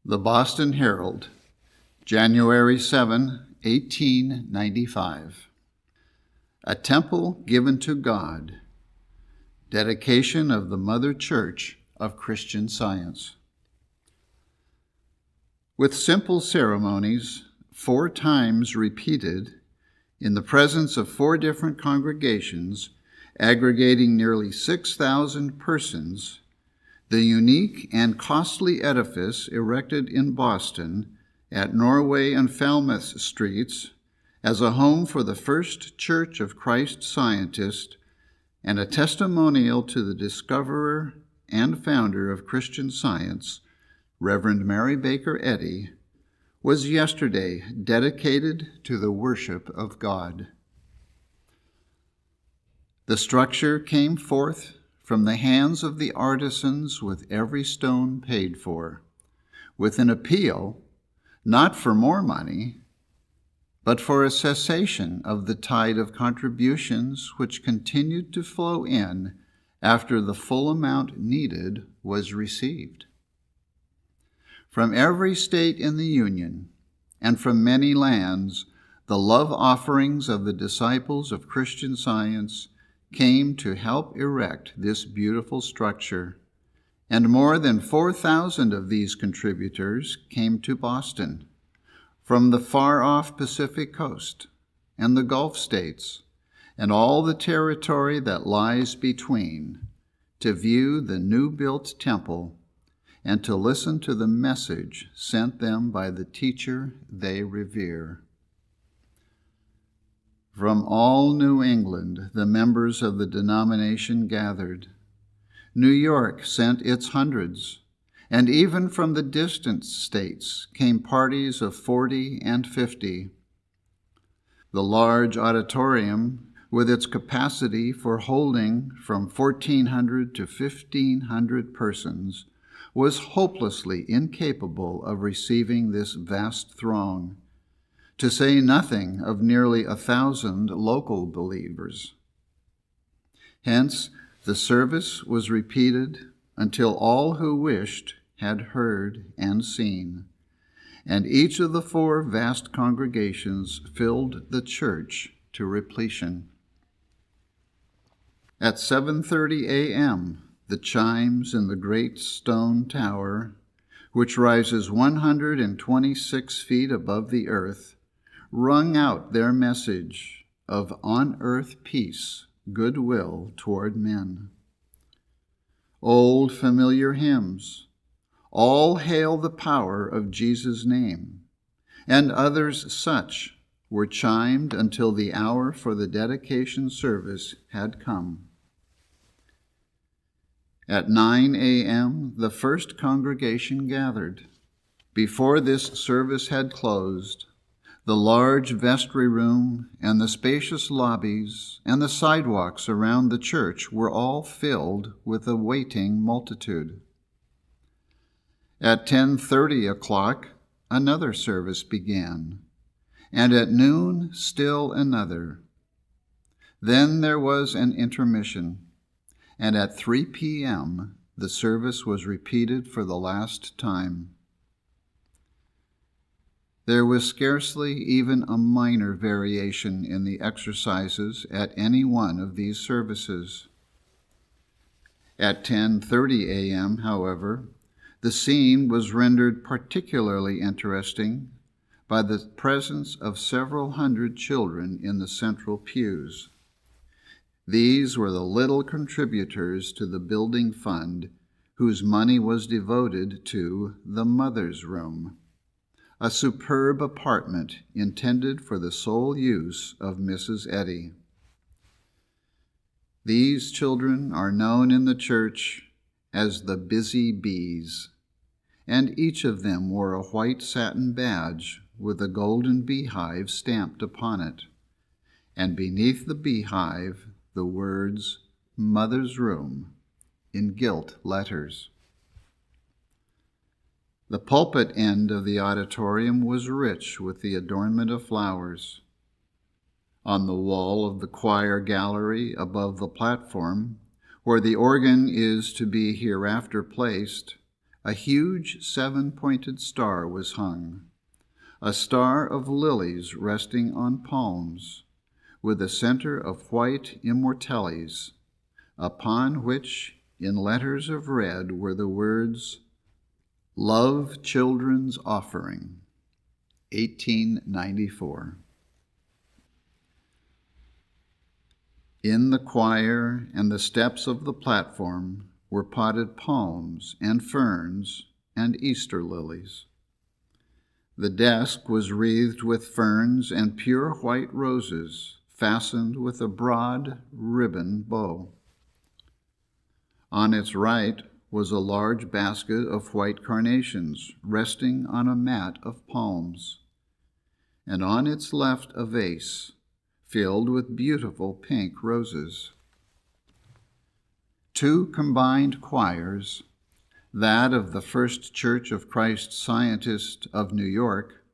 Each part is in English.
The Boston Herald, January 7, 1895. A Temple Given to God. Dedication of the Mother Church of Christian Science. With simple ceremonies, 4 times repeated, in the presence of 4 different congregations, aggregating nearly 6,000 persons, the unique and costly edifice erected in Boston at Norway and Falmouth Streets as a home for the first Church of Christ Scientist and a testimonial to the discoverer and founder of Christian Science, Reverend Mary Baker Eddy, was yesterday dedicated to the worship of God. The structure came forth from the hands of the artisans with every stone paid for, with an appeal not for more money, but for a cessation of the tide of contributions which continued to flow in after the full amount needed was received. From every state in the Union and from many lands, the love offerings of the disciples of Christian Science came to help erect this beautiful structure, and more than 4,000 of these contributors came to Boston from the far-off Pacific coast and the Gulf states and all the territory that lies between to view the new-built temple and to listen to the message sent them by the teacher they revere. From all New England, the members of the denomination gathered. New York sent its hundreds, and even from the distant states came parties of 40 and 50. The large auditorium, with its capacity for holding from 1,400 to 1,500 persons, was hopelessly incapable of receiving this vast throng, to say nothing of nearly 1,000 local believers. Hence, the service was repeated until all who wished had heard and seen, and each of the 4 vast congregations filled the church to repletion. At 7:30 a.m., the chimes in the great stone tower, which rises 126 feet above the earth, rung out their message of on-earth peace, goodwill toward men. Old familiar hymns, "All Hail the Power of Jesus' Name," and others such were chimed until the hour for the dedication service had come. At 9 a.m., the first congregation gathered. Before this service had closed, the large vestry room and the spacious lobbies and the sidewalks around the church were all filled with a waiting multitude. At 10:30 o'clock, another service began, and at noon still another. Then there was an intermission, and at 3 p.m. the service was repeated for the last time. There was scarcely even a minor variation in the exercises at any one of these services. At 10:30 a.m., however, the scene was rendered particularly interesting by the presence of several hundred children in the central pews. These were the little contributors to the building fund whose money was devoted to the Mother's Room, a superb apartment intended for the sole use of Mrs. Eddy. These children are known in the church as the Busy Bees, and each of them wore a white satin badge with a golden beehive stamped upon it, and beneath the beehive the words "Mother's Room" in gilt letters. The pulpit end of the auditorium was rich with the adornment of flowers. On the wall of the choir gallery above the platform, where the organ is to be hereafter placed, a huge 7-pointed star was hung, a star of lilies resting on palms, with a center of white immortelles, upon which, in letters of red, were the words, "Love Children's Offering, 1894. In the choir and the steps of the platform were potted palms and ferns and Easter lilies. The desk was wreathed with ferns and pure white roses, fastened with a broad ribbon bow. On its right was a large basket of white carnations resting on a mat of palms, and on its left a vase filled with beautiful pink roses. 2 combined choirs, that of the First Church of Christ Scientist of New York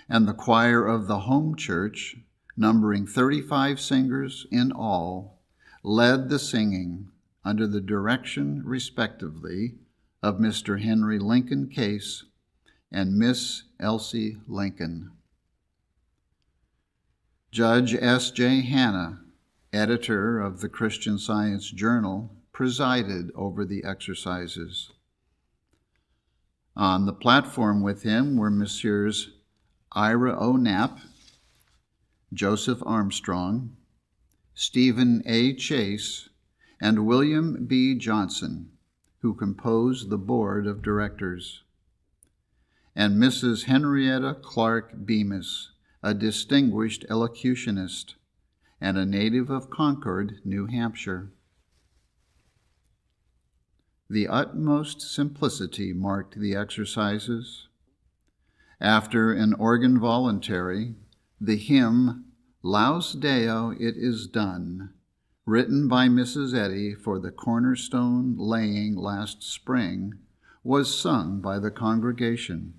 and the choir of the Home Church, numbering 35 singers in all, led the singing under the direction, respectively, of Mr. Henry Lincoln Case and Miss Elsie Lincoln. Judge S.J. Hanna, editor of the Christian Science Journal, presided over the exercises. On the platform with him were Messrs. Ira O. Knapp, Joseph Armstrong, Stephen A. Chase, and William B. Johnson, who composed the board of directors, and Mrs. Henrietta Clark Bemis, a distinguished elocutionist and a native of Concord, New Hampshire. The utmost simplicity marked the exercises. After an organ voluntary, the hymn, Laus Deo, It Is Done, written by Mrs. Eddy for the cornerstone laying last spring, was sung by the congregation.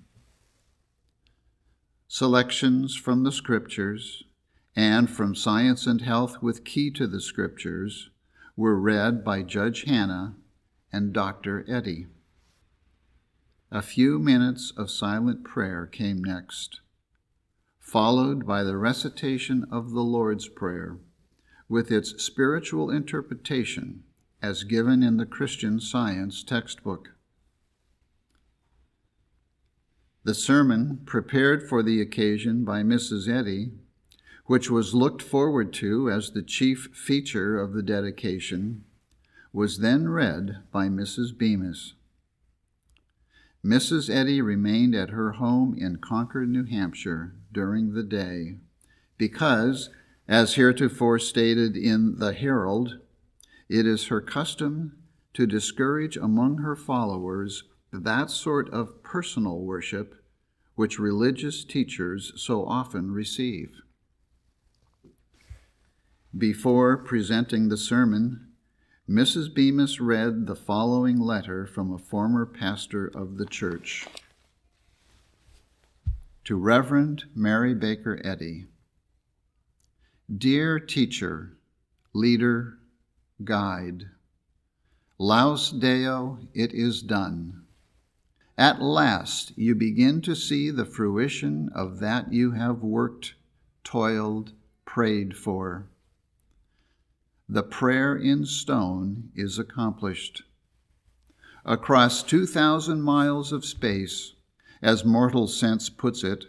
Selections from the Scriptures and from Science and Health with Key to the Scriptures were read by Judge Hanna and Dr. Eddy. A few minutes of silent prayer came next, followed by the recitation of the Lord's Prayer, with its spiritual interpretation as given in the Christian Science textbook. The sermon prepared for the occasion by Mrs. Eddy, which was looked forward to as the chief feature of the dedication, was then read by Mrs. Bemis. Mrs. Eddy remained at her home in Concord, New Hampshire during the day because, as heretofore stated in the Herald, it is her custom to discourage among her followers that sort of personal worship which religious teachers so often receive. Before presenting the sermon, Mrs. Bemis read the following letter from a former pastor of the church. To Reverend Mary Baker Eddy. Dear teacher, leader, guide, Laus Deo, it is done. At last you begin to see the fruition of that you have worked, toiled, prayed for. The prayer in stone is accomplished. Across 2,000 miles of space, as mortal sense puts it,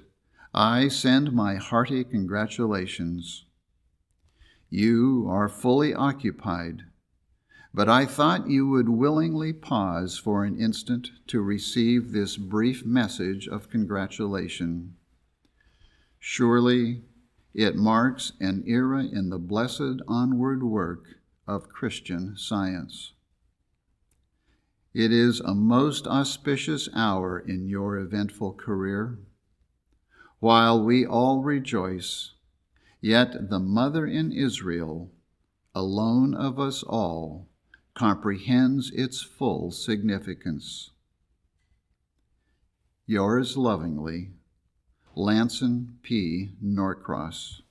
I send my hearty congratulations. You are fully occupied, but I thought you would willingly pause for an instant to receive this brief message of congratulation. Surely it marks an era in the blessed onward work of Christian Science. It is a most auspicious hour in your eventful career. While we all rejoice, yet the mother in Israel, alone of us all, comprehends its full significance. Yours lovingly, Lanson P. Norcross.